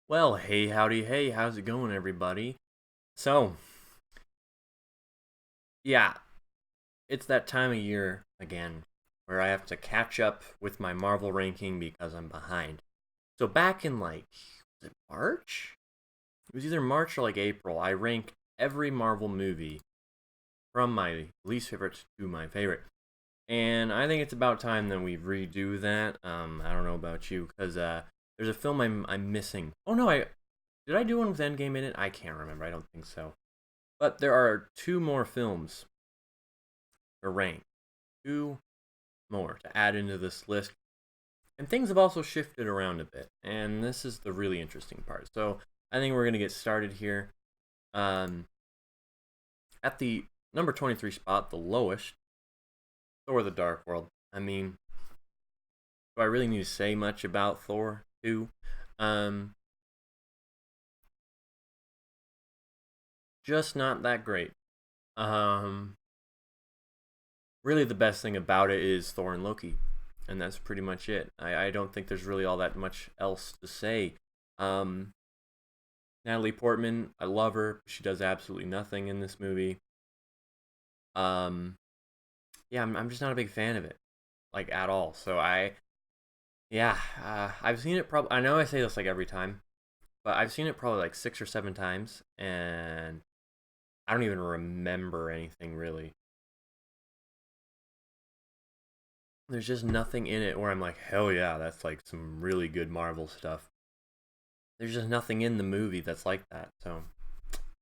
Well, hey, howdy, hey, how's it going, everybody? So, yeah, it's that time of year again where I have to catch up with my Marvel ranking because I'm behind. So, back in was it March? It was either March or April. I ranked every Marvel movie from my least favorite to my favorite. And I think it's about time that we redo that. I don't know about you, because there's a film I'm missing. Oh no, I did I do one with Endgame in it? I can't remember. I don't think so. But there are two more films to rank, two more to add into this list. And things have also shifted around a bit. And this is the really interesting part. So I think we're going to get started here. Um, at the number 23 spot, the lowest, Thor the Dark World. I mean, do I really need to say much about Thor 2? Um, just not that great. Um, really, the best thing about it is Thor and Loki, and that's pretty much it. I don't think there's really all that much else to say. Um, Natalie Portman, I love her. She does absolutely nothing in this movie. Um, yeah, I'm just not a big fan of it, like at all. Yeah, I've seen it probably. I know I say this like every time, but I've seen it probably like 6 or 7 times, and I don't even remember anything really. There's just nothing in it where I'm like, hell yeah, that's like some really good Marvel stuff. There's just nothing in the movie that's like that. So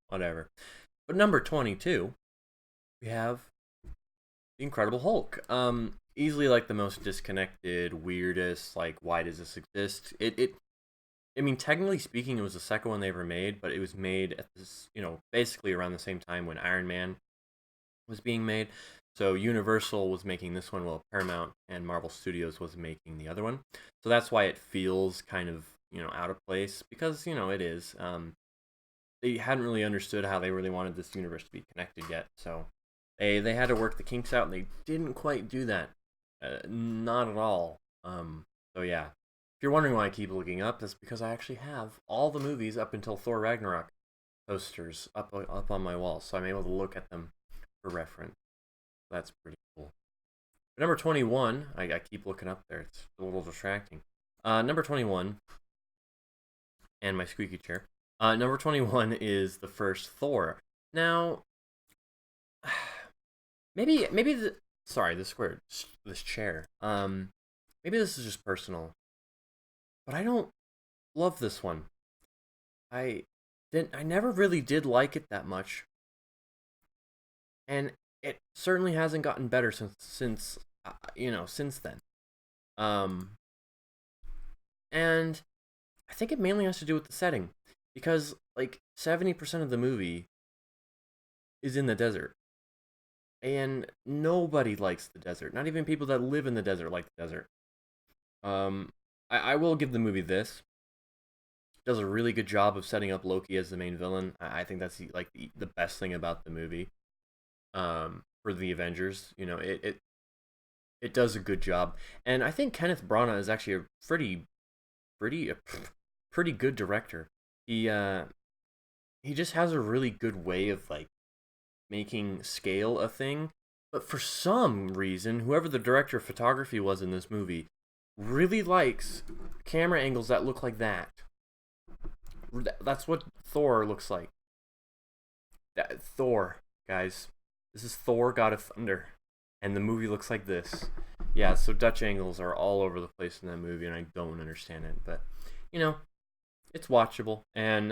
whatever. But number 22, we have the Incredible Hulk. Easily like the most disconnected, weirdest. Like, why does this exist? I mean, technically speaking, it was the second one they ever made, but it was made at this, basically around the same time when Iron Man was being made. So Universal was making this one, while Paramount and Marvel Studios was making the other one. So that's why it feels kind of out of place, because it is. They hadn't really understood how they really wanted this universe to be connected yet. So they had to work the kinks out, and they didn't quite do that. Not at all. So yeah, if you're wondering why I keep looking up, that's because I actually have all the movies up until Thor Ragnarok posters up on my wall, so I'm able to look at them for reference. That's pretty cool. But number 21, I keep looking up there. It's a little distracting. Number 21, and my squeaky chair. Number 21 is the first Thor. Now, maybe sorry, this chair. Maybe this is just personal, but I don't love this one. I I never really did like it that much, and it certainly hasn't gotten better since then. Um, and I think it mainly has to do with the setting, because like 70% of the movie is in the desert, and nobody likes the desert. Not even people that live in the desert like the desert. I will give the movie this. It does a really good job of setting up Loki as the main villain. I think that's the best thing about the movie. For the Avengers, it does a good job, and I think Kenneth Branagh is actually a pretty pretty good director. He just has a really good way of like making scale a thing. But for some reason, whoever the director of photography was in this movie really likes camera angles that look like that. That's what Thor looks like. Thor, guys. This is Thor, God of Thunder. And the movie looks like this. Yeah, so Dutch angles are all over the place in that movie, and I don't understand it. But, you know, it's watchable. And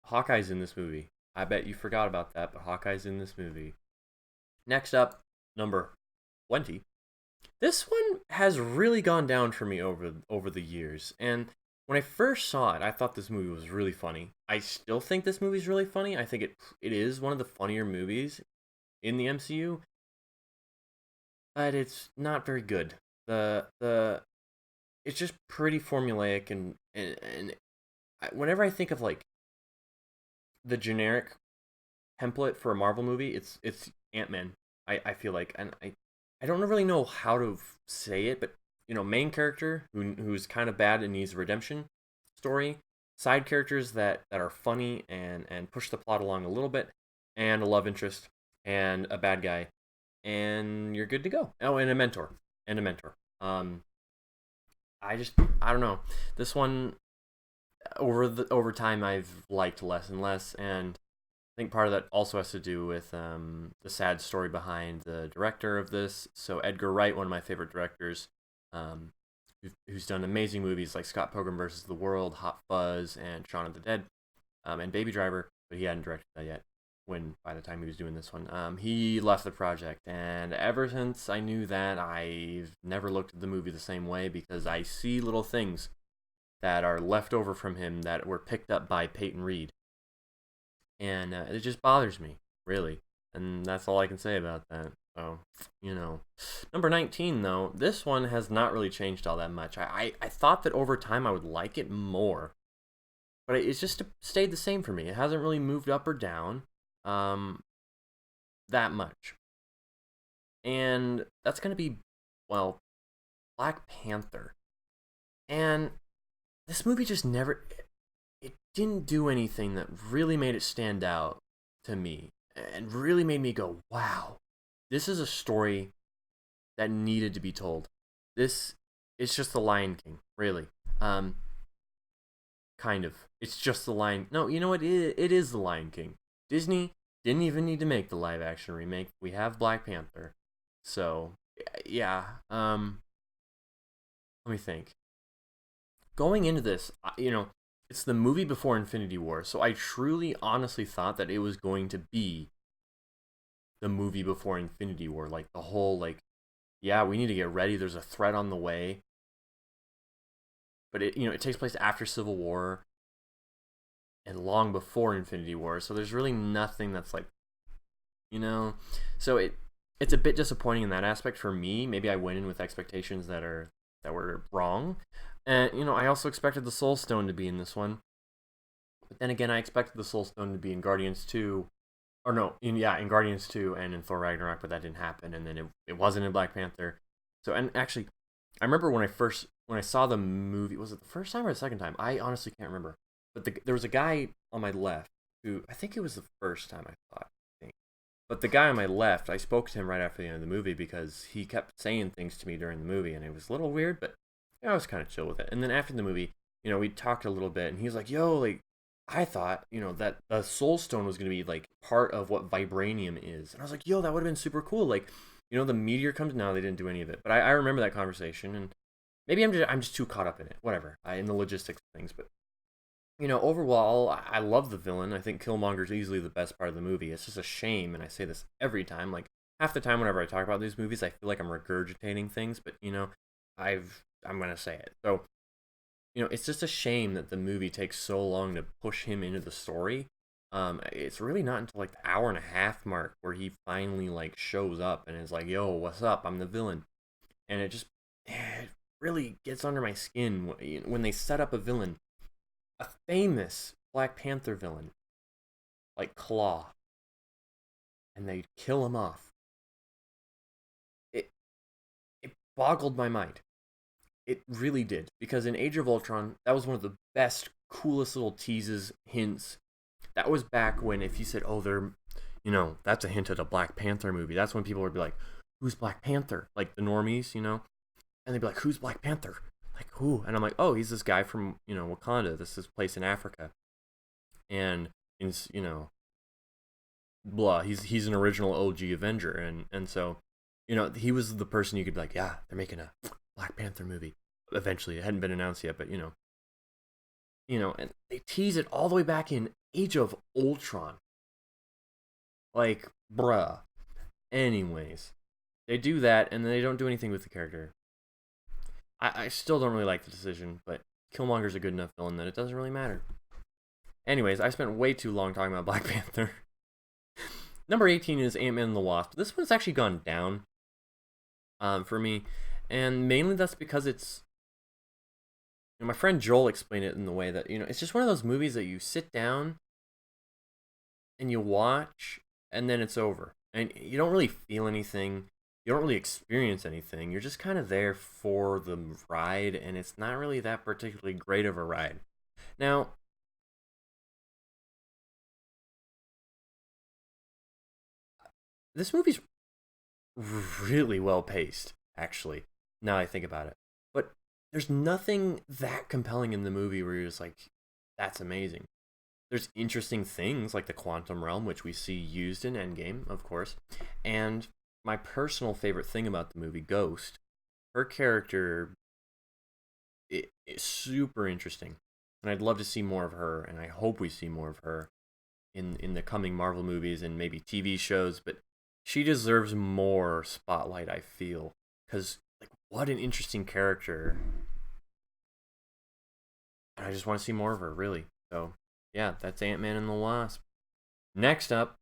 Hawkeye's in this movie. I bet you forgot about that, but Hawkeye's in this movie. Next up, number 20. This one has really gone down for me over the years. And when I first saw it, I thought this movie was really funny. I still think this movie's really funny. I think it is one of the funnier movies in the MCU, but it's not very good. The It's just pretty formulaic, and whenever I think of like the generic template for a Marvel movie, it's Ant-Man. I feel like, and I don't really know how to say it, but main character who's kind of bad and needs a redemption story. side characters that are funny and push the plot along a little bit, and a love interest and a bad guy, and you're good to go. Oh, and a mentor. And a mentor. I just I don't know. This one over time I've liked less and less, and I think part of that also has to do with the sad story behind the director of this. So Edgar Wright, one of my favorite directors, um, who's done amazing movies like Scott Pilgrim versus the World, Hot Fuzz, and Shaun of the Dead, and Baby Driver, but he hadn't directed that yet. When by the time he was doing this one, he left the project, and ever since I knew that, I've never looked at the movie the same way because I see little things that are left over from him that were picked up by Peyton Reed, and it just bothers me really, and that's all I can say about that. So, number 19 though, this one has not really changed all that much. I thought that over time I would like it more, but it's just stayed the same for me. It hasn't really moved up or down that much, and that's gonna be, well, Black Panther. And this movie just never, it didn't do anything that really made it stand out to me and really made me go, wow, this is a story that needed to be told. This it's just the Lion King, really. Kind of. It's just the Lion. No, you know what? It is the Lion King. Disney didn't even need to make the live action remake. We have Black Panther. So, yeah. Let me think. Going into this, it's the movie before Infinity War, so I truly, honestly thought that it was going to be the movie before Infinity War. Like, the whole, like, yeah, we need to get ready. There's a threat on the way. But it takes place after Civil War and long before Infinity War, so there's really nothing that's like, so it's a bit disappointing in that aspect for me. Maybe I went in with expectations that were wrong. And I also expected the Soul Stone to be in this one. But then again, I expected the Soul Stone to be in Guardians 2, or no, in Guardians 2 and in Thor Ragnarok, but that didn't happen, and then it wasn't in Black Panther. So, and actually, I remember when I saw the movie, was it the first time or the second time? I honestly can't remember. But there was a guy on my left who, I think it was the first time I thought, I think. But the guy on my left, I spoke to him right after the end of the movie because he kept saying things to me during the movie, and it was a little weird, but I was kind of chill with it. And then after the movie, we talked a little bit, and he was like, yo, like, I thought, that the Soul Stone was going to be, like, part of what vibranium is. And I was like, yo, that would have been super cool. Like, the meteor comes, no, they didn't do any of it. But I remember that conversation, and maybe I'm just too caught up in it. Whatever. In the logistics of things. But, overall, I love the villain. I think Killmonger's easily the best part of the movie. It's just a shame, and I say this every time. Like, half the time whenever I talk about these movies, I feel like I'm regurgitating things. But, I'm going to say it. So, it's just a shame that the movie takes so long to push him into the story. It's really not until like the hour and a half mark where he finally like shows up and is like, yo, what's up? I'm the villain. And it really gets under my skin when they set up a villain, a famous Black Panther villain, like Claw, and they kill him off. It boggled my mind. It really did, because in Age of Ultron, that was one of the best, coolest little teases, hints. That was back when if you said, oh, that's a hint at a Black Panther movie, that's when people would be like, who's Black Panther? Like the normies, and they'd be like, who's Black Panther? Like, who? And I'm like, oh, he's this guy from, Wakanda. This is place in Africa. And, blah, he's an original OG Avenger. And so, he was the person you could be like, yeah, they're making a Black Panther movie. Eventually, it hadn't been announced yet, but and they tease it all the way back in Age of Ultron. Like, bruh. Anyways, they do that, and then they don't do anything with the character. I still don't really like the decision, but Killmonger's a good enough villain that it doesn't really matter. Anyways, I spent way too long talking about Black Panther. Number 18 is Ant-Man and the Wasp. This one's actually gone down for me, and mainly that's because it's... my friend Joel explained it in the way that, it's just one of those movies that you sit down and you watch, and then it's over. And you don't really feel anything. You don't really experience anything. You're just kind of there for the ride, and it's not really that particularly great of a ride. Now, this movie's really well paced, actually, now I think about it. But there's nothing that compelling in the movie where you're just like, that's amazing. There's interesting things like the quantum realm, which we see used in Endgame, of course. And my personal favorite thing about the movie, Ghost, her character is super interesting. And I'd love to see more of her, and I hope we see more of her in the coming Marvel movies and maybe TV shows. But she deserves more spotlight, I feel, because like what an interesting character, and I just want to see more of her, really. So yeah, that's Ant-Man and the Wasp. Next up,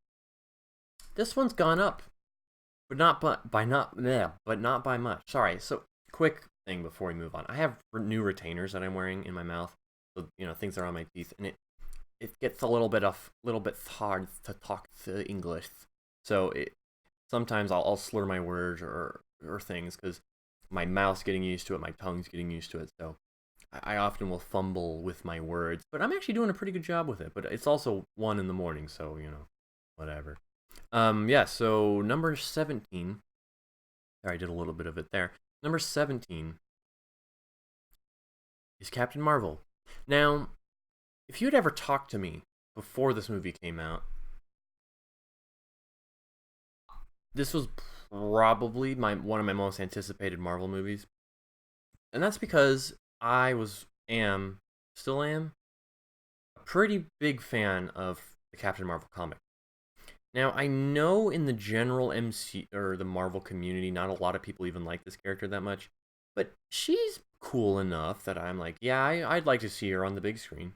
this one's gone up, but not by not yeah, but not by much. Sorry. So quick thing before we move on, I have new retainers that I'm wearing in my mouth, so things that are on my teeth, and it gets a little bit hard to talk the English. So sometimes I'll slur my words or things because my mouth's getting used to it, my tongue's getting used to it. So I often will fumble with my words, but I'm actually doing a pretty good job with it. But it's also 1 in the morning, so whatever. Yeah. So number 17. There, I did a little bit of it there. Number 17 is Captain Marvel. Now, if you'd ever talked to me before this movie came out, this was probably my one of my most anticipated Marvel movies, and that's because I still am a pretty big fan of the Captain Marvel comic. Now I know in the general MC or the Marvel community, not a lot of people even like this character that much, but she's cool enough that I'm like, yeah, I'd like to see her on the big screen.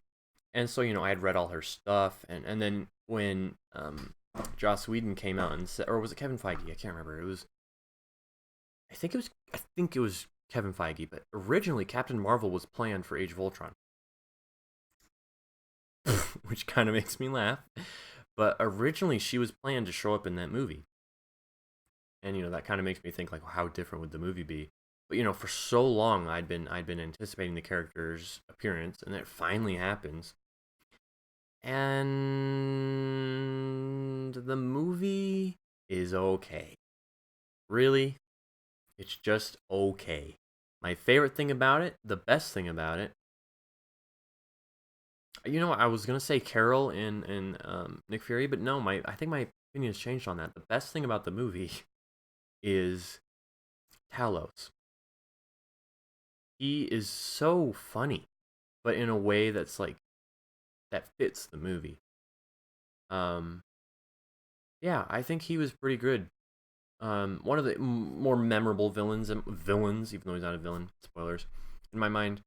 And so I had read all her stuff, and then when Joss Whedon came out and said, or was it Kevin Feige? I can't remember. I think it was Kevin Feige, but originally Captain Marvel was planned for Age of Ultron, which kind of makes me laugh. But originally she was planned to show up in that movie, and that kind of makes me think like, well, how different would the movie be? But for so long I'd been anticipating the character's appearance, and it finally happens. And the movie is okay. Really, it's just okay. My favorite thing about it, the best thing about it, I was gonna say Carol and Nick Fury, but no, I think my opinion has changed on that. The best thing about the movie is Talos. He is so funny, but in a way that's like that fits the movie. Um, yeah, I think he was pretty good. One of the more memorable villains, even though he's not a villain, spoilers, in my mind.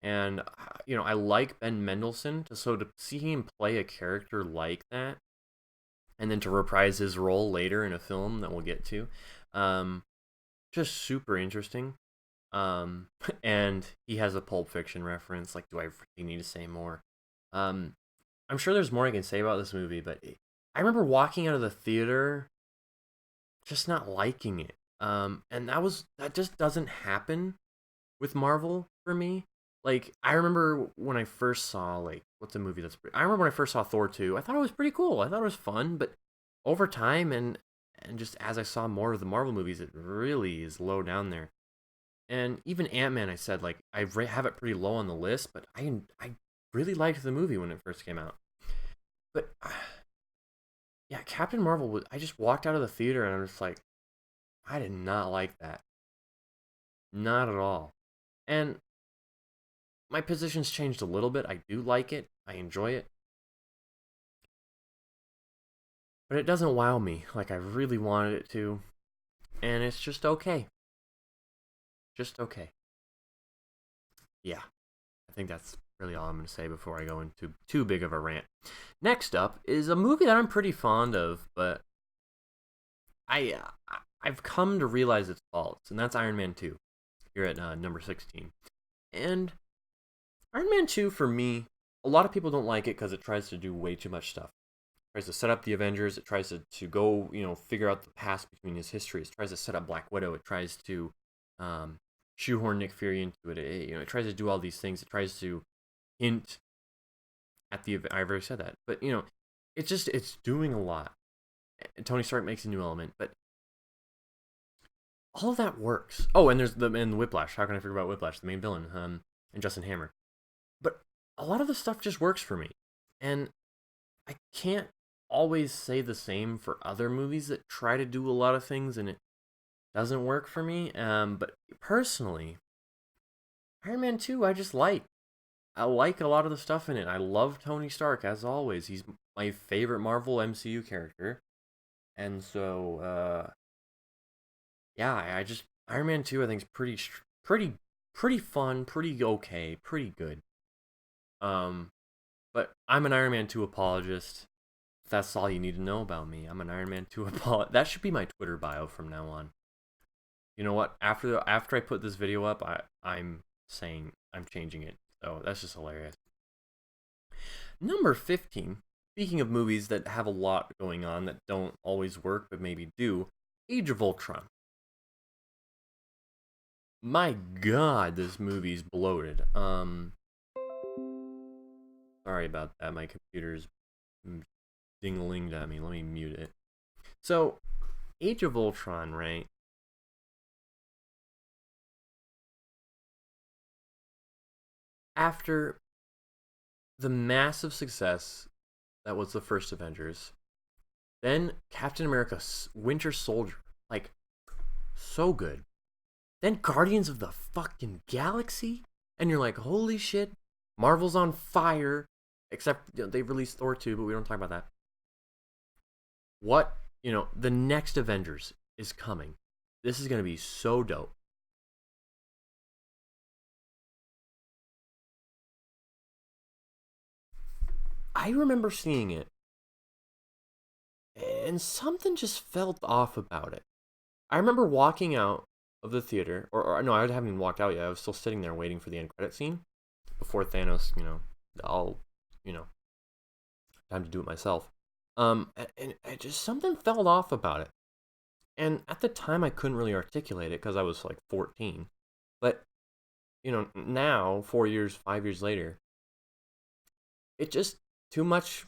And I like Ben Mendelsohn, to see him play a character like that, and then to reprise his role later in a film that we'll get to, um, just super interesting. Um, and he has a Pulp Fiction reference. Like, do I really need to say more? Um, I'm sure there's more I can say about this movie, but I remember walking out of the theater just not liking it. And that just doesn't happen with Marvel for me. Like I remember when I first saw what's a movie I remember when I first saw Thor 2. I thought it was pretty cool. I thought it was fun, but over time and just as I saw more of the Marvel movies, it really is low down there. And even Ant-Man, I said like have it pretty low on the list, but I really liked the movie when it first came out. But yeah, Captain Marvel was. I just walked out of the theater and I'm just like, I did not like that. Not at all. And my position's changed a little bit. I do like it. I enjoy it. But it doesn't wow me like I really wanted it to. And it's just okay. Just okay. Yeah. I think that's really all I'm going to say before I go into too big of a rant. Next up is a movie that I'm pretty fond of, but I I've come to realize its faults, and that's Iron Man 2 here at number 16. And Iron Man 2, for me, a lot of people don't like it because it tries to do way too much stuff. It tries to set up the Avengers. It tries to go, figure out the past between his histories. It tries to set up Black Widow. It tries to um, shoehorn Nick Fury into it. It tries to do all these things. It tries to hint at the. I've already said that, but it's doing a lot. Tony Stark makes a new element, but all of that works. Oh, and there's and Whiplash. How can I forget about Whiplash, the main villain, and Justin Hammer. But a lot of the stuff just works for me, and I can't always say the same for other movies that try to do a lot of things and it doesn't work for me. But personally, Iron Man 2, I just like. I like a lot of the stuff in it. I love Tony Stark as always. He's my favorite Marvel MCU character, and so yeah, I just Iron Man 2 I think is pretty pretty fun, pretty okay, pretty good. Um, but I'm an Iron Man 2 apologist. If that's all you need to know about me, I'm an Iron Man 2 apologist. That should be my Twitter bio from now on. You know what? After I put this video up, I'm saying I'm changing it. So that's just hilarious. Number 15. Speaking of movies that have a lot going on that don't always work but maybe do, Age of Ultron. My God, this movie's bloated. Sorry about that. My computer's ding-a-linged at me. Let me mute it. So, Age of Ultron, right? After the massive success that was the first Avengers, then Captain America Winter Soldier, like, so good. Then Guardians of the fucking Galaxy, and you're like, holy shit, Marvel's on fire. Except they released Thor 2, but we don't talk about that. What, the next Avengers is coming. This is going to be so dope. I remember seeing it, and something just felt off about it. I remember walking out of the theater, or no, I haven't even walked out yet. I was still sitting there waiting for the end credit scene before Thanos, I'll, time to do it myself. And it just something felt off about it. And at the time, I couldn't really articulate it because I was like 14. But, now, 4 years, 5 years later, it just too much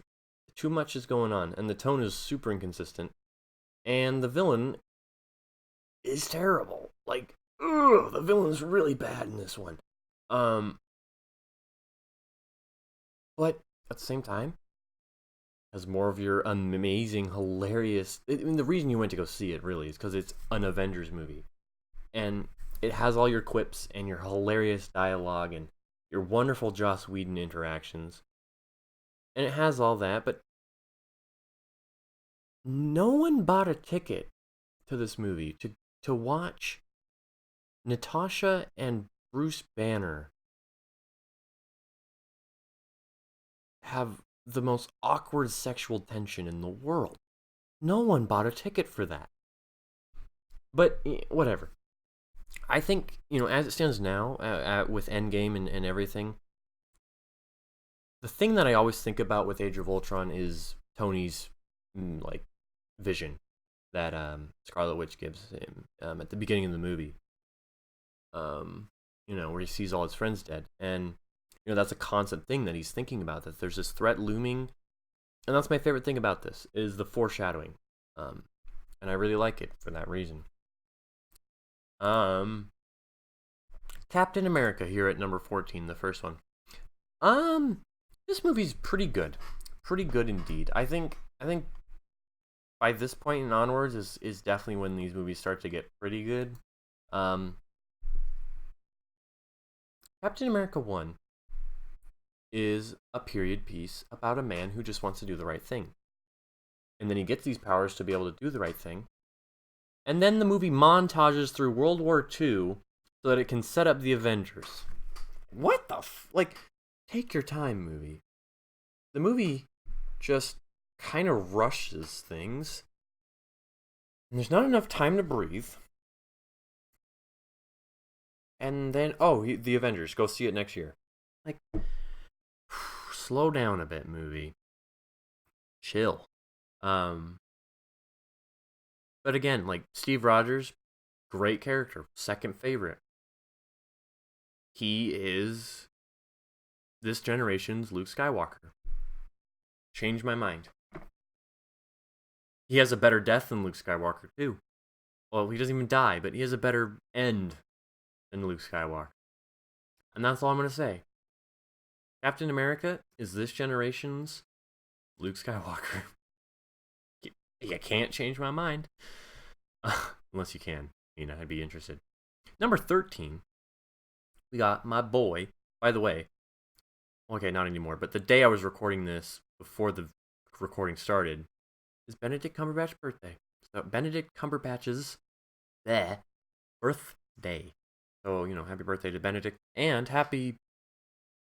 is going on. And the tone is super inconsistent. And the villain is terrible. Like, ugh, the villain's really bad in this one. Um, but at the same time, has more of your amazing, hilarious. I mean, the reason you went to go see it really is because it's an Avengers movie, and it has all your quips and your hilarious dialogue and your wonderful Joss Whedon interactions, and it has all that. But no one bought a ticket to this movie to watch Natasha and Bruce Banner have the most awkward sexual tension in the world. No one bought a ticket for that. But whatever. I think, as it stands now, with Endgame and everything, the thing that I always think about with Age of Ultron is Tony's, like, vision that Scarlet Witch gives him at the beginning of the movie. Where he sees all his friends dead. And, that's a constant thing that he's thinking about, that there's this threat looming. And that's my favorite thing about this, is the foreshadowing. And I really like it for that reason. Captain America here at number 14, the first one. This movie's pretty good. Pretty good indeed. I think by this point and onwards is definitely when these movies start to get pretty good. Captain America 1 is a period piece about a man who just wants to do the right thing. And then he gets these powers to be able to do the right thing. And then the movie montages through World War II so that it can set up the Avengers. What the take your time, movie. The movie just kind of rushes things. And there's not enough time to breathe. And then, the Avengers. Go see it next year. Like, slow down a bit, movie. Chill. But again, like, Steve Rogers, great character. Second favorite. He is this generation's Luke Skywalker. Changed my mind. He has a better death than Luke Skywalker too. Well, he doesn't even die, but he has a better end than Luke Skywalker. And that's all I'm gonna say. Captain America is this generation's Luke Skywalker. You can't change my mind. Unless you can. I'd be interested. Number 13, we got my boy. By the way, okay, not anymore, but the day I was recording this, before the recording started, is Benedict Cumberbatch's birthday. So, Benedict Cumberbatch's birthday. So, happy birthday to Benedict. And happy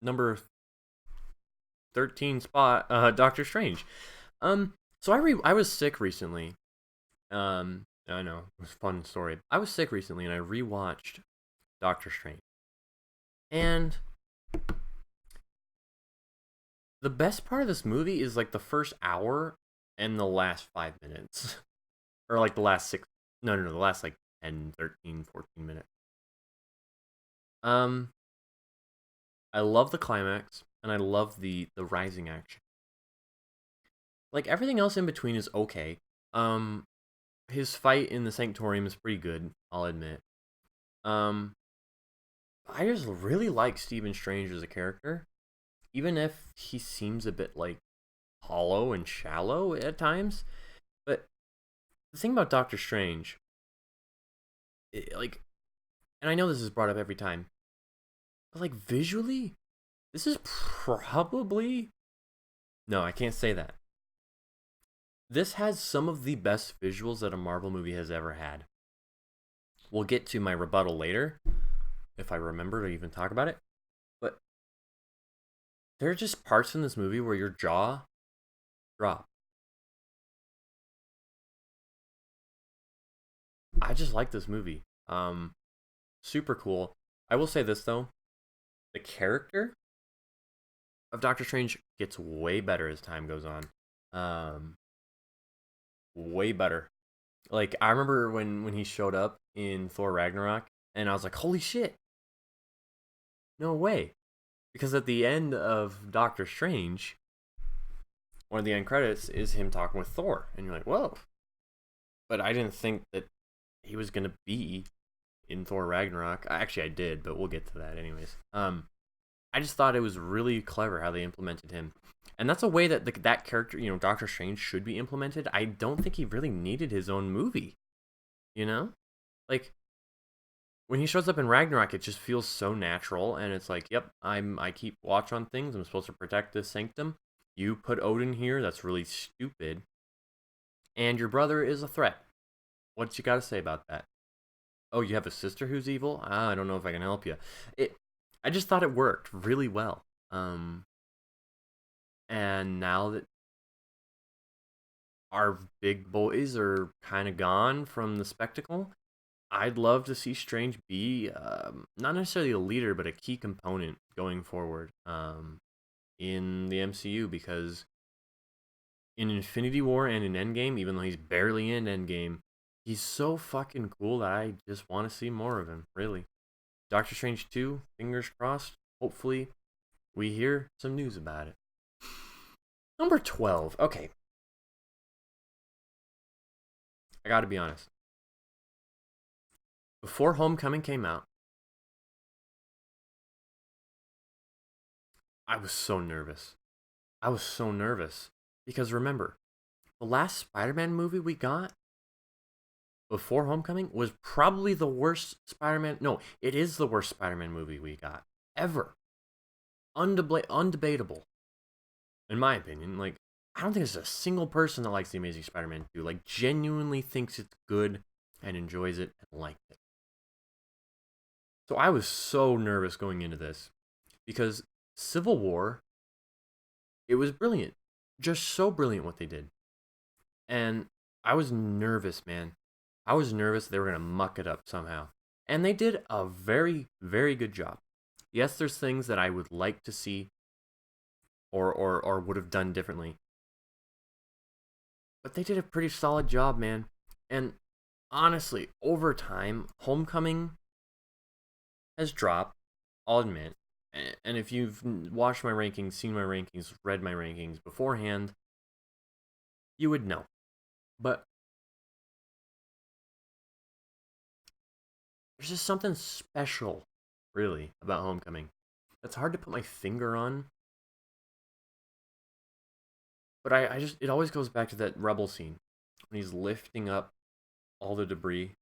number 13 spot, Doctor Strange. So I was sick recently. I know, it was a fun story. I was sick recently and I rewatched Doctor Strange. And the best part of this movie is like the first hour and the last 5 minutes. Or like the last six. No, the last like 10, 13, 14 minutes. I love the climax and I love the rising action. Like everything else in between is okay. His fight in the Sanctorium is pretty good, I'll admit. I just really like Stephen Strange as a character, even if he seems a bit like hollow and shallow at times. But the thing about Doctor Strange, and I know this is brought up every time, but like visually, this is probably, no, I can't say that. This has some of the best visuals that a Marvel movie has ever had. We'll get to my rebuttal later, if I remember to even talk about it. But there are just parts in this movie where your jaw drops. I just like this movie. Super cool. I will say this though, the character of Doctor Strange gets way better as time goes on. Way better. Like I remember when he showed up in Thor Ragnarok, and I was like, holy shit, no way. Because at the end of Doctor Strange, one of the end credits is him talking with Thor, and you're like, whoa. But I didn't think that he was gonna be in Thor Ragnarok. Actually, I did, but we'll get to that anyways. I just thought it was really clever how they implemented him, and that's a way that that character, Doctor Strange, should be implemented. I don't think he really needed his own movie. Like when he shows up in Ragnarok, it just feels so natural, and it's like, yep, I keep watch on things. I'm supposed to protect this sanctum. You put Odin here. That's really stupid. And your brother is a threat. What you got to say about that? Oh, you have a sister who's evil? I don't know if I can help you. I just thought it worked really well. And now that our big boys are kind of gone from the spectacle, I'd love to see Strange be not necessarily a leader, but a key component going forward in the MCU, because in Infinity War and in Endgame, even though he's barely in Endgame, he's so fucking cool that I just want to see more of him, really. Doctor Strange 2, fingers crossed. Hopefully, we hear some news about it. Number 12. Okay. I gotta be honest. Before Homecoming came out, I was so nervous. Because remember, the last Spider-Man movie we got before Homecoming was probably the worst Spider-Man. No, it is the worst Spider-Man movie we got ever. Undebatable. In my opinion, like, I don't think there's a single person that likes The Amazing Spider-Man 2, like, genuinely thinks it's good and enjoys it and likes it. So I was so nervous going into this, because Civil War, it was brilliant. Just so brilliant what they did. And I was nervous, man. I was nervous they were going to muck it up somehow. And they did a very, very good job. Yes, there's things that I would like to see or would have done differently. But they did a pretty solid job, man. And honestly, over time, Homecoming has dropped, I'll admit. And if you've watched my rankings, seen my rankings, read my rankings beforehand, you would know. But there's just something special, really, about Homecoming. It's hard to put my finger on, but I just it always goes back to that rebel scene when he's lifting up all the debris,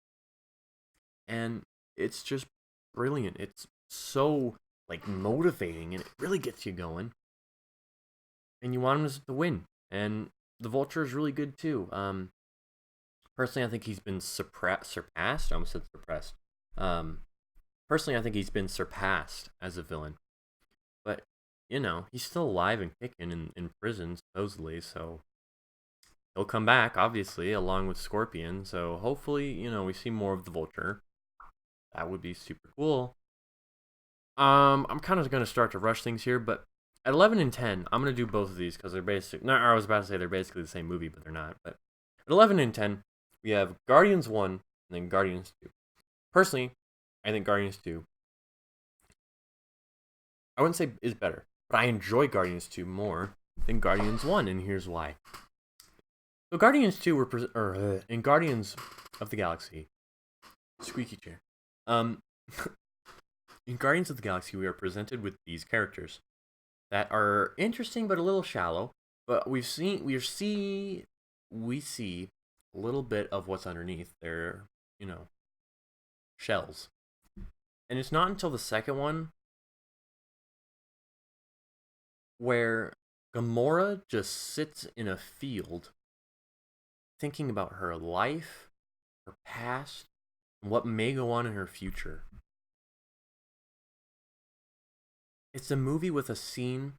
and it's just brilliant. It's so like motivating, and it really gets you going, and you want him to win. And the Vulture is really good too. Personally, I think he's been surpassed. I almost said suppressed. Um, Personally, I think he's been surpassed as a villain. But he's still alive and kicking in prison supposedly. So he'll come back, obviously, along with Scorpion. So hopefully, we see more of the Vulture. That would be super cool. I'm kind of gonna start to rush things here, but at 11 and 10, I'm gonna do both of these because they're basic. No, I was about to say they're basically the same movie, but they're not. But at 11 and 10, we have Guardians 1 and then Guardians 2. Personally, I think Guardians 2, I wouldn't say is better, but I enjoy Guardians 2 more than Guardians 1, and here's why. So Guardians 2 were in Guardians of the Galaxy, squeaky chair. In Guardians of the Galaxy, we are presented with these characters that are interesting but a little shallow. But we see a little bit of what's underneath their, shells. And it's not until the second one where Gamora just sits in a field thinking about her life, her past, and what may go on in her future. It's a movie with a scene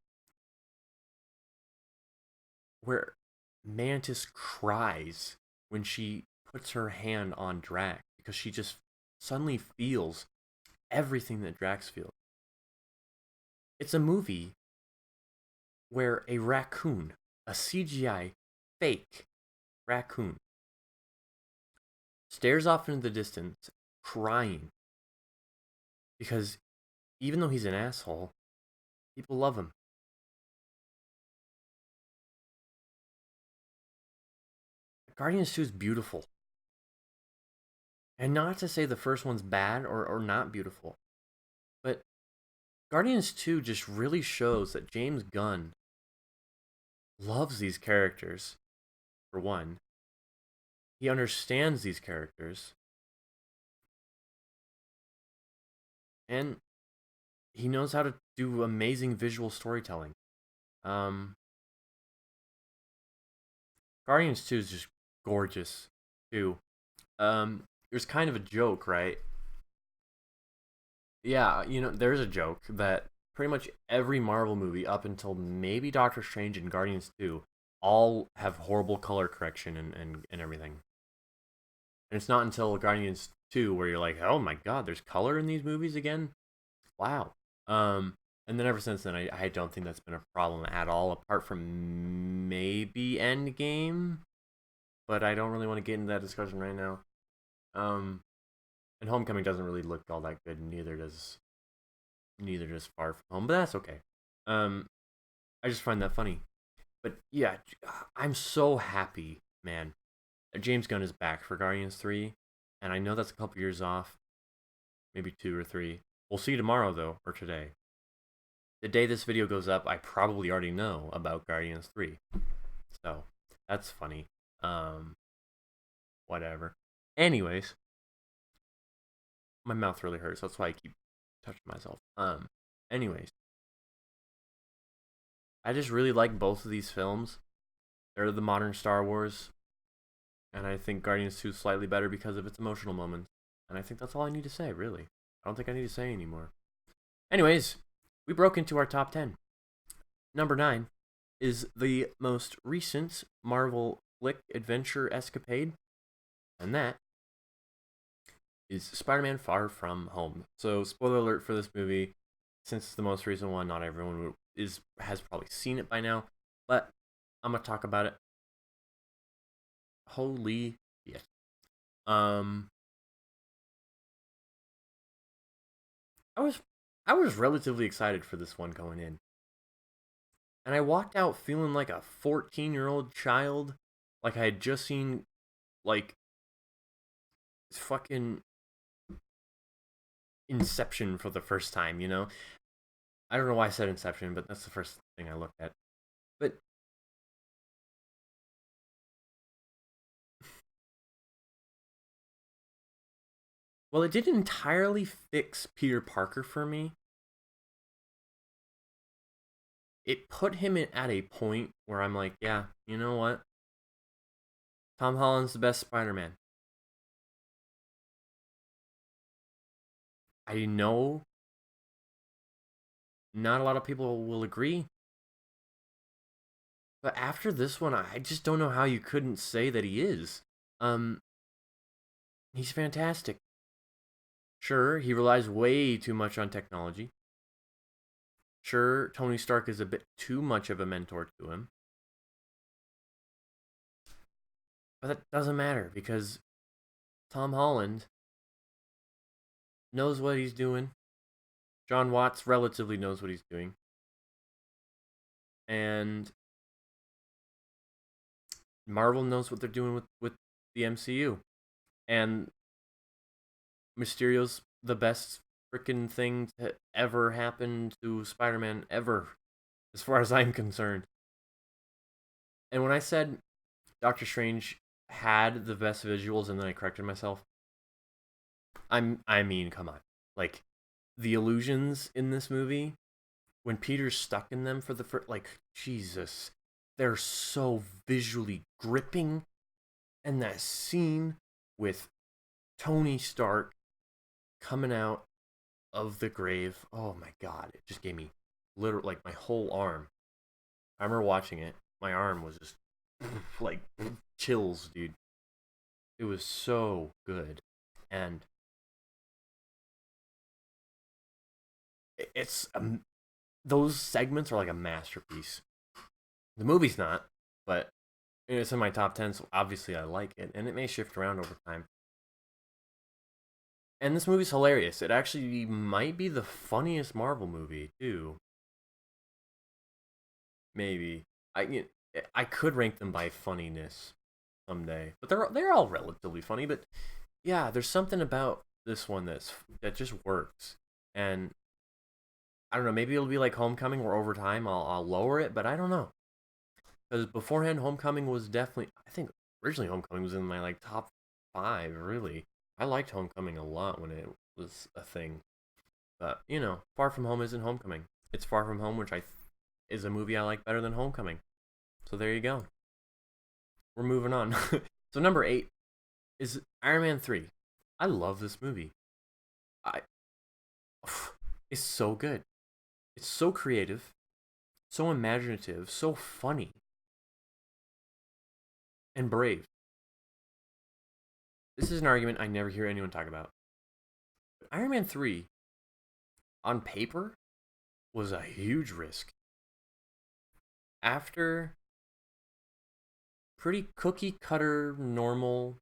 where Mantis cries when she puts her hand on Drax because she just suddenly feels everything that Drax feels. It's a movie where a raccoon, a CGI fake raccoon, stares off into the distance crying because even though he's an asshole, people love him. Guardians 2 is beautiful. And not to say the first one's bad or not beautiful, but Guardians 2 just really shows that James Gunn loves these characters, for one. He understands these characters. And he knows how to do amazing visual storytelling. Um, Guardians 2 is just gorgeous, too. There's kind of a joke, right? Yeah, there's a joke that pretty much every Marvel movie up until maybe Doctor Strange and Guardians 2 all have horrible color correction and everything. And it's not until Guardians 2 where you're like, oh my god, there's color in these movies again? Wow. And then ever since then, I don't think that's been a problem at all, apart from maybe Endgame. But I don't really want to get into that discussion right now. And Homecoming doesn't really look all that good, and neither does Far From Home, but that's okay. Um, I just find that funny. But yeah, I'm so happy, man, that James Gunn is back for Guardians 3, and I know that's a couple years off, maybe 2 or 3. We'll see tomorrow, though, or today. The day this video goes up, I probably already know about Guardians 3. So, that's funny. Whatever. Anyways, my mouth really hurts. That's why I keep touching myself. Anyways, I just really like both of these films. They're the modern Star Wars, and I think Guardians 2 is slightly better because of its emotional moments. And I think that's all I need to say, really. I don't think I need to say anymore. Anyways, we broke into our top 10. Number 9 is the most recent Marvel flick adventure escapade, and that is Spider-Man Far From Home. So, spoiler alert for this movie. Since it's the most recent one, not everyone has probably seen it by now, but I'm gonna talk about it. Holy yes. Um, I was I was relatively excited for this one going in, and I walked out feeling like a 14-year-old child Like I had just seen like fucking Inception for the first time, you know? I don't know why I said Inception, but that's the first thing I looked at. But well, it didn't entirely fix Peter Parker for me. It put him at a point where I'm like, yeah, you know what? Tom Holland's the best Spider-Man. I know not a lot of people will agree, but after this one, I just don't know how you couldn't say that he is. Um, he's fantastic. Sure, he relies way too much on technology. Sure, Tony Stark is a bit too much of a mentor to him. But that doesn't matter because Tom Holland knows what he's doing. John Watts relatively knows what he's doing. And Marvel knows what they're doing with the MCU. And Mysterio's the best freaking thing to ever happen to Spider-Man ever, as far as I'm concerned. And when I said Doctor Strange had the best visuals and then I corrected myself, I mean, come on. Like the illusions in this movie, when Peter's stuck in them for the first, like, Jesus, they're so visually gripping. And that scene with Tony Stark coming out of the grave, oh my god, it just gave me literally like my whole arm. I remember watching it, my arm was just like chills, dude. It was so good. And it's those segments are like a masterpiece. The movie's not, but it's in my top 10, so obviously I like it, and it may shift around over time. And this movie's hilarious. It actually might be the funniest Marvel movie too. Maybe I could rank them by funniness someday, but they're all relatively funny. But yeah, there's something about this one that just works. And I don't know. Maybe it'll be like Homecoming, where over time I'll lower it, but I don't know. Because beforehand, Homecoming was definitely, I think originally Homecoming was in my like top five. Really, I liked Homecoming a lot when it was a thing. But you know, Far From Home isn't Homecoming. It's Far From Home, which is a movie I like better than Homecoming. So there you go. We're moving on. So number 8 is Iron Man 3. I love this movie. I It's so good. It's so creative, so imaginative, so funny, and brave. This is an argument I never hear anyone talk about. But Iron Man 3, on paper, was a huge risk. After pretty cookie cutter, normal,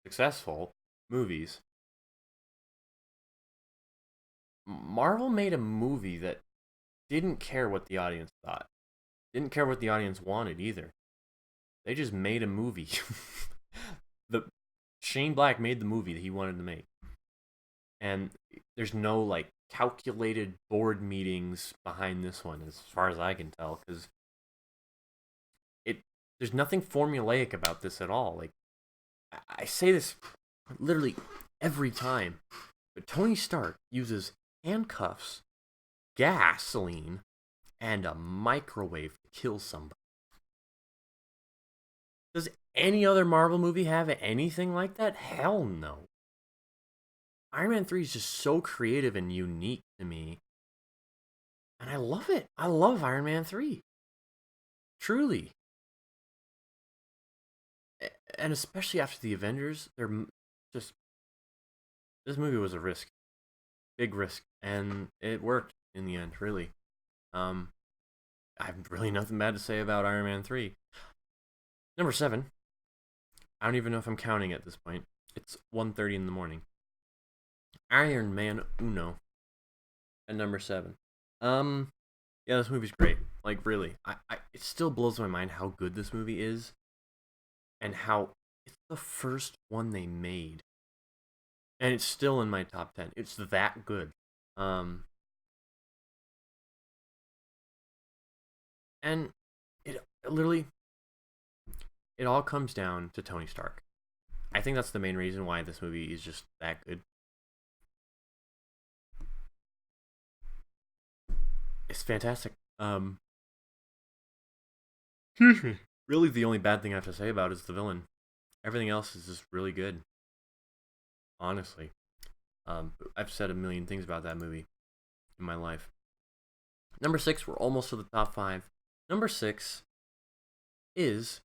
successful movies, Marvel made a movie that didn't care what the audience thought. Didn't care what the audience wanted either. They just made a movie. the Shane Black made the movie that he wanted to make. And there's no like calculated board meetings behind this one as far as I can tell, cuz it there's nothing formulaic about this at all. Like I say this literally every time, but Tony Stark uses handcuffs, gasoline, and a microwave to kill somebody. Does any other Marvel movie have anything like that? Hell no. Iron Man 3 is just so creative and unique to me. And I love it. I love Iron Man 3. Truly. And especially after the Avengers, they're just. This movie was a risk. Big risk. And it worked in the end, really. Um, I have really nothing bad to say about Iron Man 3. Number 7. I don't even know if I'm counting at this point. It's 1:30 in the morning. Iron Man Uno at number 7. Yeah, this movie's great. Like really, it still blows my mind how good this movie is. and how it's the first one they made, and it's still in my top 10. It's that good. Um, and it literally it all comes down to Tony Stark. I think that's the main reason why this movie is just that good. It's fantastic. Excuse me. Really, the only bad thing I have to say about it is the villain. Everything else is just really good. Honestly, I've said a million things about that movie in my life. Number six, we're almost to the top five. Number six is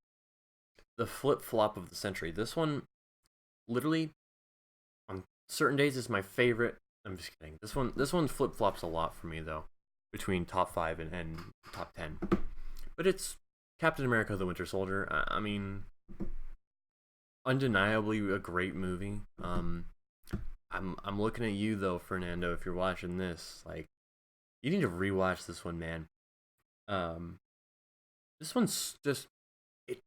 the flip flop of the century. This one, literally, on certain days, is my favorite. I'm just kidding. This one flip flops a lot for me though, between top five and top 10. But it's Captain America: The Winter Soldier. I mean, undeniably a great movie. I'm looking at you though, Fernando. If you're watching this, like, you need to rewatch this one, man. Um, this one's just it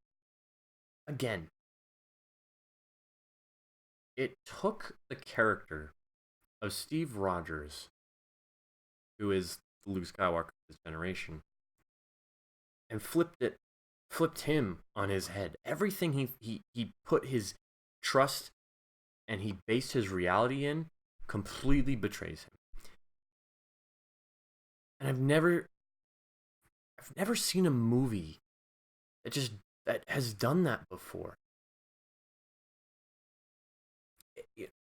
again. It took the character of Steve Rogers, who is Luke Skywalker of this generation, and flipped him on his head. Everything he put his trust and he based his reality in completely betrays him. And I've never seen a movie that has done that before.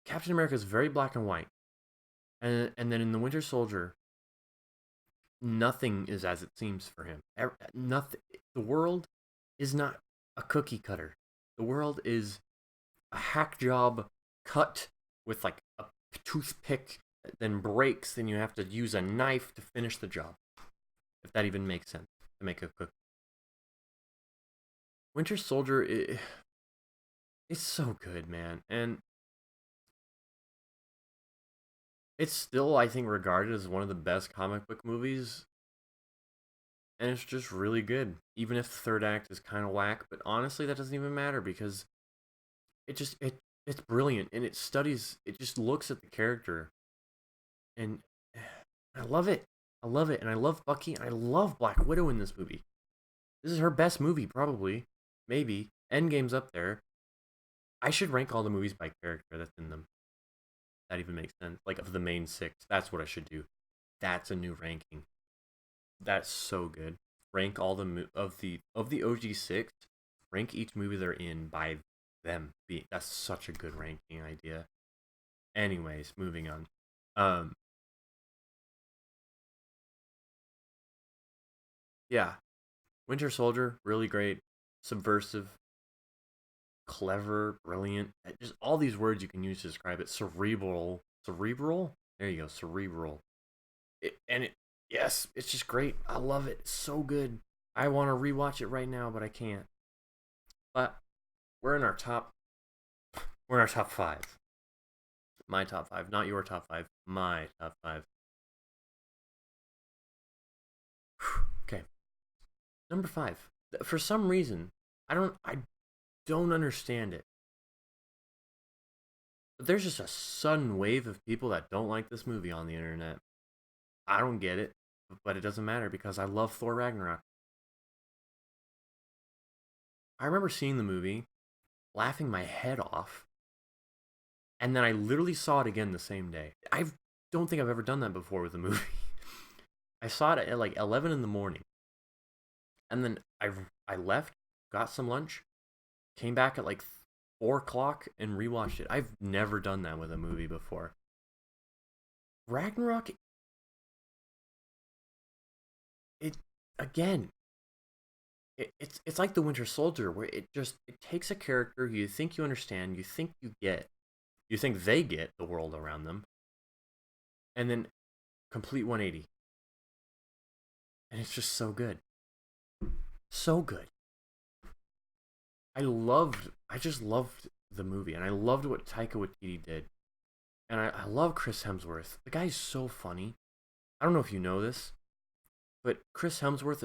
Captain America is very black and white, and then in the Winter Soldier, nothing is as it seems for him. Nothing. The world is not a cookie cutter. The world is a hack job cut with like a toothpick that then breaks. Then you have to use a knife to finish the job. If that even makes sense to make a cookie. Winter Soldier, it's so good, man, and it's still, I think, regarded as one of the best comic book movies, and it's just really good. Even if the third act is kind of whack, but honestly, that doesn't even matter because it's brilliant and it studies. It just looks at the character, and I love it. I love it, and I love Bucky, and I love Black Widow in this movie. This is her best movie, probably, maybe. Endgame's up there. I should rank all the movies by character that's in them. That even makes sense. Like, of the main six, that's what I should do. That's a new ranking. That's so good. Rank all of the OG six. Rank each movie they're in by them. That's such a good ranking idea. Anyways, moving on. Um, yeah, Winter Soldier, really great, subversive, clever, brilliant. Just all these words you can use to describe it. Cerebral. There you go, cerebral. And it, yes, it's just great. I love it. It's so good. I want to rewatch it right now, but I can't. But we're in our top. We're in our top five. My top five, not your top five. My top five. Okay, number five. For some reason, I don't understand it. But there's just a sudden wave of people that don't like this movie on the internet. I don't get it, but it doesn't matter because I love Thor Ragnarok. I remember seeing the movie, laughing my head off, and then I literally saw it again the same day. I don't think I've ever done that before with a movie. I saw it at like 11 in the morning, and then I left, got some lunch, came back at like 4 o'clock, and rewatched it. I've never done that with a movie before. Ragnarok, it again, it's like the Winter Soldier, where it takes a character you think you understand, you think you get, you think they get the world around them, and then complete 180, and it's just so good, so good. I just loved the movie, and I loved what Taika Waititi did, and I love Chris Hemsworth. The guy's so funny. I don't know if you know this, but Chris Hemsworth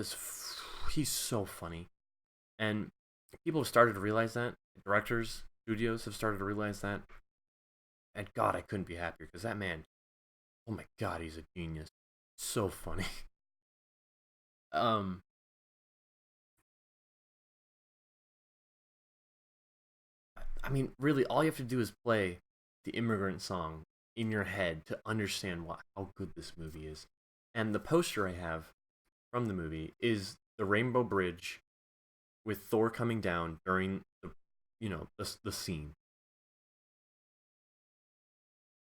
he's so funny, and People have started to realize that. Directors, studios have started to realize that. And God, I couldn't be happier because that man, oh my God, he's a genius. So funny. um, I mean, really, all you have to do is play the immigrant song in your head to understand how good this movie is. And the poster I have from the movie is the Rainbow Bridge with Thor coming down during the scene.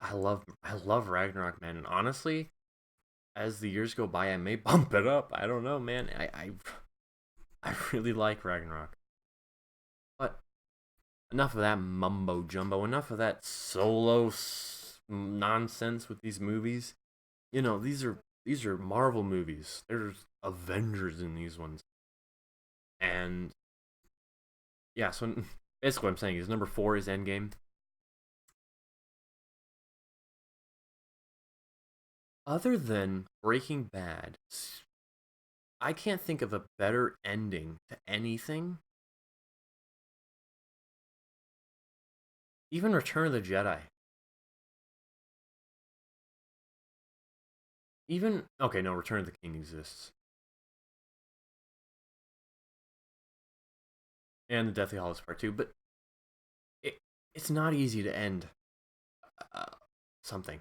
I love Ragnarok, man, and honestly, as the years go by, I may bump it up. I don't know, man. I really like Ragnarok, but enough of that mumbo jumbo. Enough of that nonsense with these movies. These are Marvel movies. There's Avengers in these ones, and yeah. So basically, what I'm saying is number four is Endgame. Other than Breaking Bad, I can't think of a better ending to anything. Even Return of the Jedi. Even okay, no, Return of the King exists, and the Deathly Hallows Part Two. But it it's not easy to end uh, something.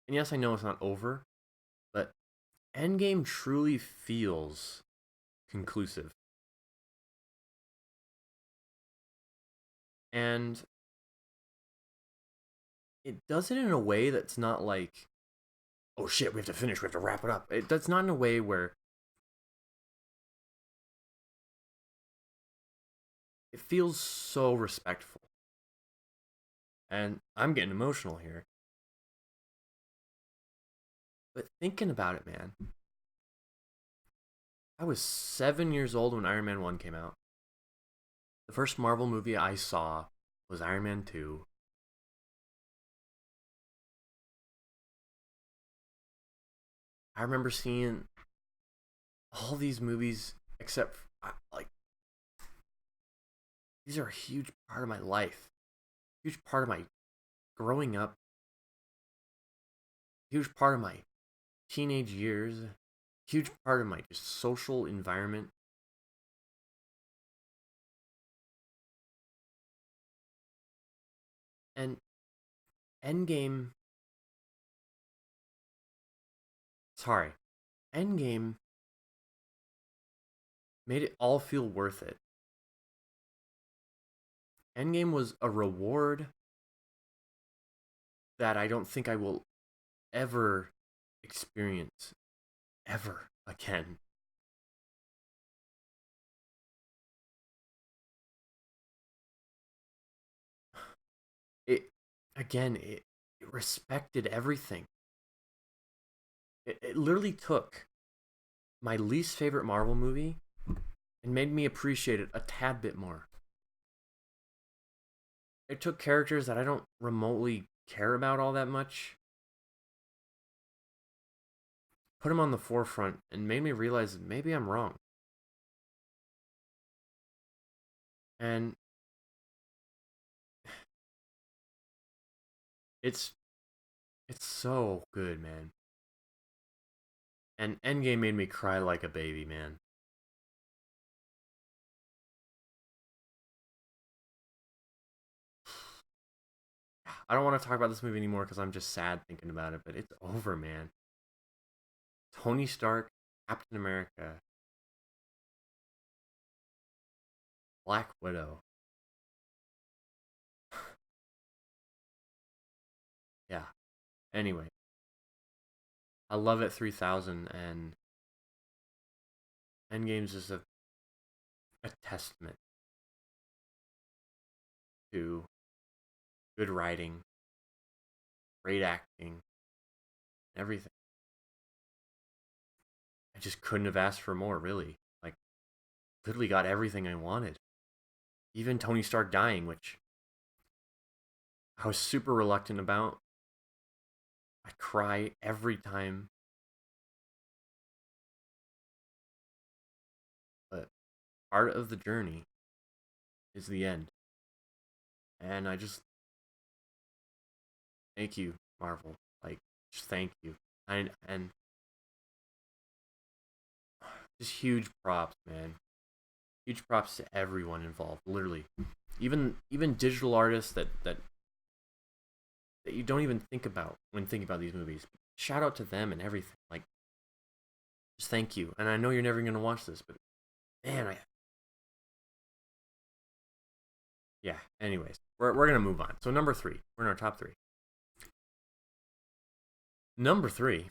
And yes, I know it's not over, but Endgame truly feels conclusive, and it does it in a way that's not like, oh shit, we have to finish, we have to wrap it up. That's not in a way where it feels so respectful. And I'm getting emotional here, but thinking about it, man, I was 7 years old when Iron Man 1 came out. The first Marvel movie I saw was Iron Man 2. I remember seeing all these movies except like these are a huge part of my life, huge part of my growing up, huge part of my teenage years, huge part of my just social environment. And Endgame, sorry, Endgame made it all feel worth it. Endgame was a reward that I don't think I will ever experience ever again. It it respected everything. It literally took my least favorite Marvel movie and made me appreciate it a tad bit more. It took characters that I don't remotely care about all that much, put them on the forefront, and made me realize maybe I'm wrong. And it's it's so good, man. And Endgame made me cry like a baby, man. I don't want to talk about this movie anymore because I'm just sad thinking about it, but it's over, man. Tony Stark, Captain America, Black Widow. Yeah. Anyway, I love it 3000, and Endgame's is a testament to good writing, great acting, everything. I just couldn't have asked for more, really. Like, literally got everything I wanted. Even Tony Stark dying, which I was super reluctant about. I cry every time, but part of the journey. is the end. And I just thank you, Marvel. Like, just thank you. And just huge props, man. Huge props to everyone involved, literally. Even digital artists that you don't even think about when thinking about these movies. Shout out to them and everything. Like, just thank you. And I know you're never gonna watch this, but man, I yeah. Anyways, we're gonna move on. So number three, we're in our top three. Number three.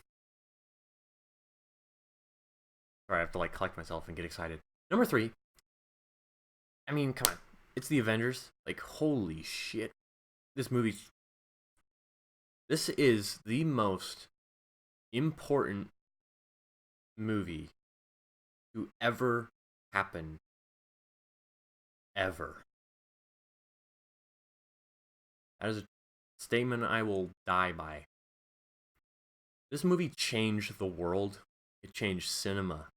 Sorry, I have to like collect myself and get excited. Number three. I mean, come on, it's the Avengers. Like, holy shit, this movie. This is the most important movie to ever happen, ever. That is a statement I will die by. This movie changed the world. It changed cinema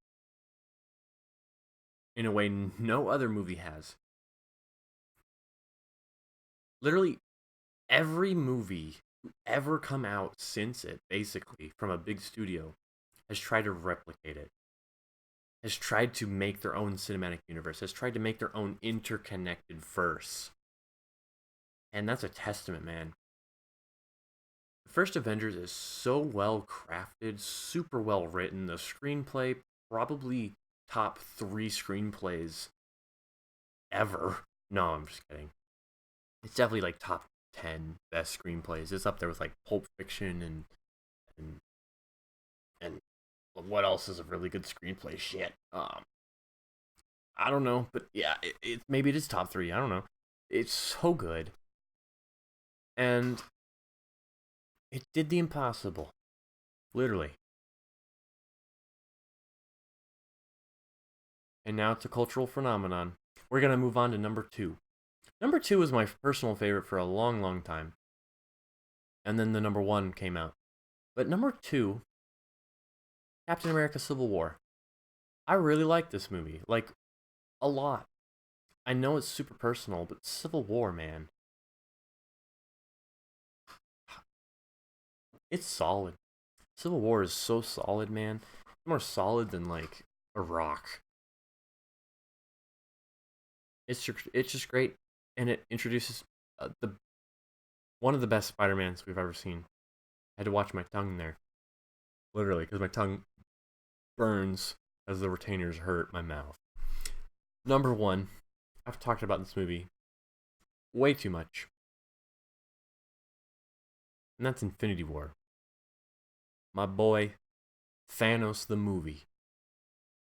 in a way no other movie has. Literally every movie to ever come out since it, basically, from a big studio, has tried to replicate it, has tried to make their own cinematic universe, has tried to make their own interconnected verse. And that's a testament, man. The first Avengers is so well crafted, super well written. The screenplay, probably top 3 screenplays ever. No, I'm just kidding. It's definitely like top 10 best screenplays. It's up there with like Pulp Fiction and and what else is a really good screenplay? Shit. I don't know, but yeah, maybe it is top 3. I don't know. It's so good, and it did the impossible, literally. And now it's a cultural phenomenon. We're gonna move on to number 2. Number 2 is my personal favorite for a long, long time. And then the number 1 came out. But number 2, Captain America Civil War. I really like this movie. Like, a lot. I know it's super personal, but Civil War, man. It's solid. Civil War is so solid, man. More solid than, like, a rock. It's just great. And it introduces the one of the best Spider-Mans we've ever seen. I had to watch my tongue there. Literally, because my tongue burns as the retainers hurt my mouth. Number 1, I've talked about this movie way too much. And that's Infinity War. My boy, Thanos the movie.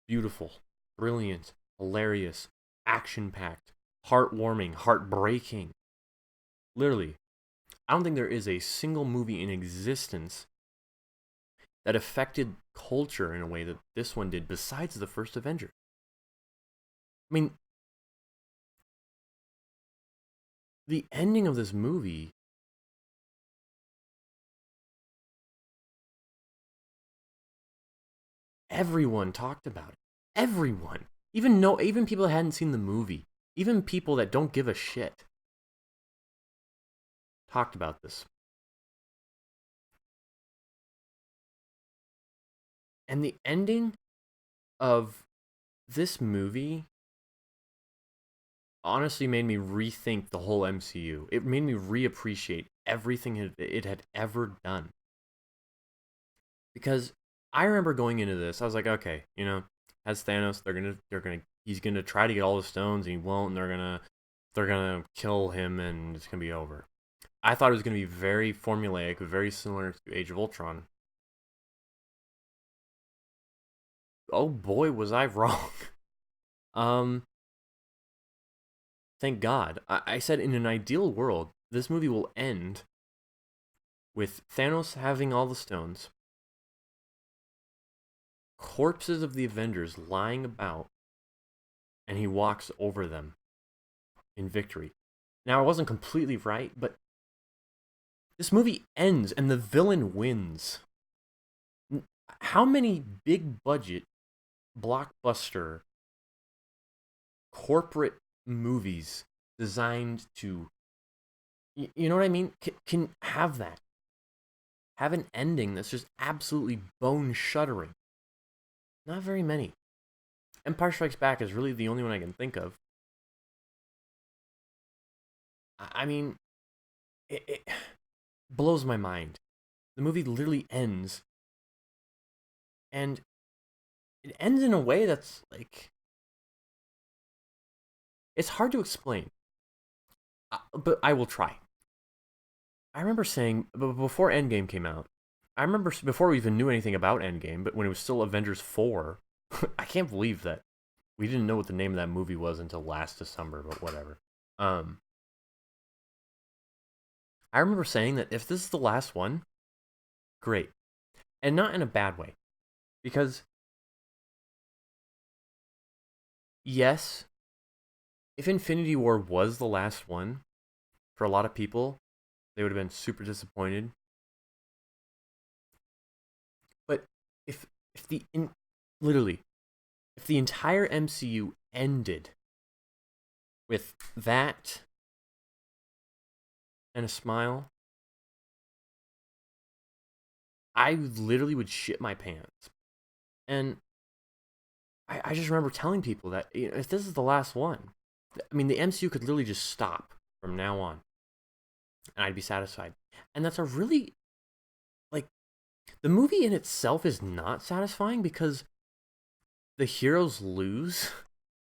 Beautiful, brilliant, hilarious, action-packed, heartwarming, heartbreaking. Literally, I don't think there is a single movie in existence that affected culture in a way that this one did, besides the first Avenger. I mean, the ending of this movie, everyone talked about it. Everyone. Even people that hadn't seen the movie, even people that don't give a shit, talked about this. And the ending of this movie honestly made me rethink the whole MCU. It made me reappreciate everything it had ever done. Because I remember going into this, I was like, okay, as Thanos, he's gonna try to get all the stones, and he won't, and they're gonna kill him, and it's gonna be over. I thought it was gonna be very formulaic, very similar to Age of Ultron. Oh boy, was I wrong. um, thank God. I said in an ideal world, this movie will end with Thanos having all the stones, corpses of the Avengers lying about, and he walks over them in victory. Now, I wasn't completely right, but this movie ends and the villain wins. How many big budget, blockbuster, corporate movies designed to, you know what I mean? Can have that. Have an ending that's just absolutely bone shuddering. Not very many. Empire Strikes Back is really the only one I can think of. I mean, it blows my mind. The movie literally ends, and it ends in a way that's like, it's hard to explain, but I will try. I remember saying before Endgame came out, I remember before we even knew anything about Endgame, but when it was still Avengers 4, I can't believe that we didn't know what the name of that movie was until last December, but whatever. Um, I remember saying that if this is the last one, great. And not in a bad way. Because, yes, if Infinity War was the last one, for a lot of people, they would have been super disappointed. But if the literally, if the entire MCU ended with that and a smile, I literally would shit my pants. And I just remember telling people that, you know, if this is the last one, I mean, the MCU could literally just stop from now on, and I'd be satisfied. And that's a really, like, the movie in itself is not satisfying because the heroes lose,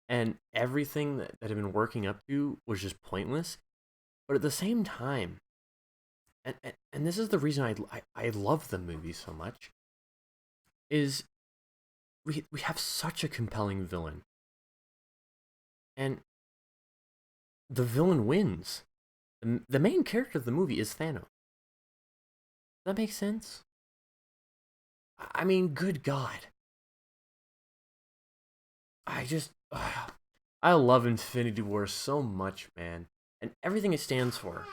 and everything that had been working up to was just pointless. But at the same time, and this is the reason I love the movie so much, is we have such a compelling villain, and the villain wins. The main character of the movie is Thanos. Does that make sense? I mean, good God. I just. I love Infinity War so much, man. And everything it stands for.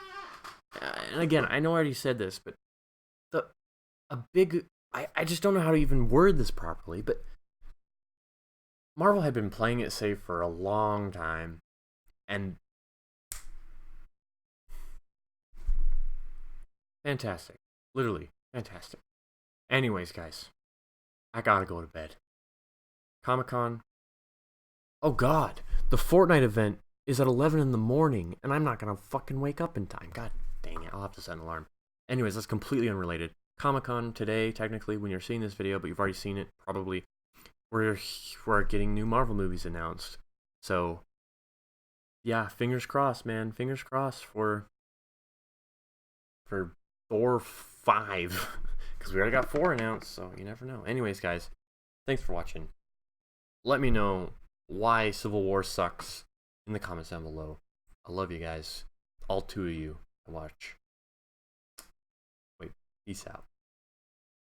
And again, I know I already said this, but the a big. I just don't know how to even word this properly, but Marvel had been playing it safe for a long time. And fantastic. Literally, fantastic. Anyways, guys, I gotta go to bed. Comic Con. Oh God, the Fortnite event is at 11 in the morning, and I'm not gonna fucking wake up in time. God dang it, I'll have to set an alarm. Anyways, that's completely unrelated. Comic Con today, technically, when you're seeing this video, but you've already seen it, probably. We're getting new Marvel movies announced. So, yeah, fingers crossed, man. Fingers crossed for Thor 5. Because we already got 4 announced, so you never know. Anyways, guys, thanks for watching. Let me know why Civil War sucks in the comments down below. I love you guys. All 2 of you to watch. Wait, peace out.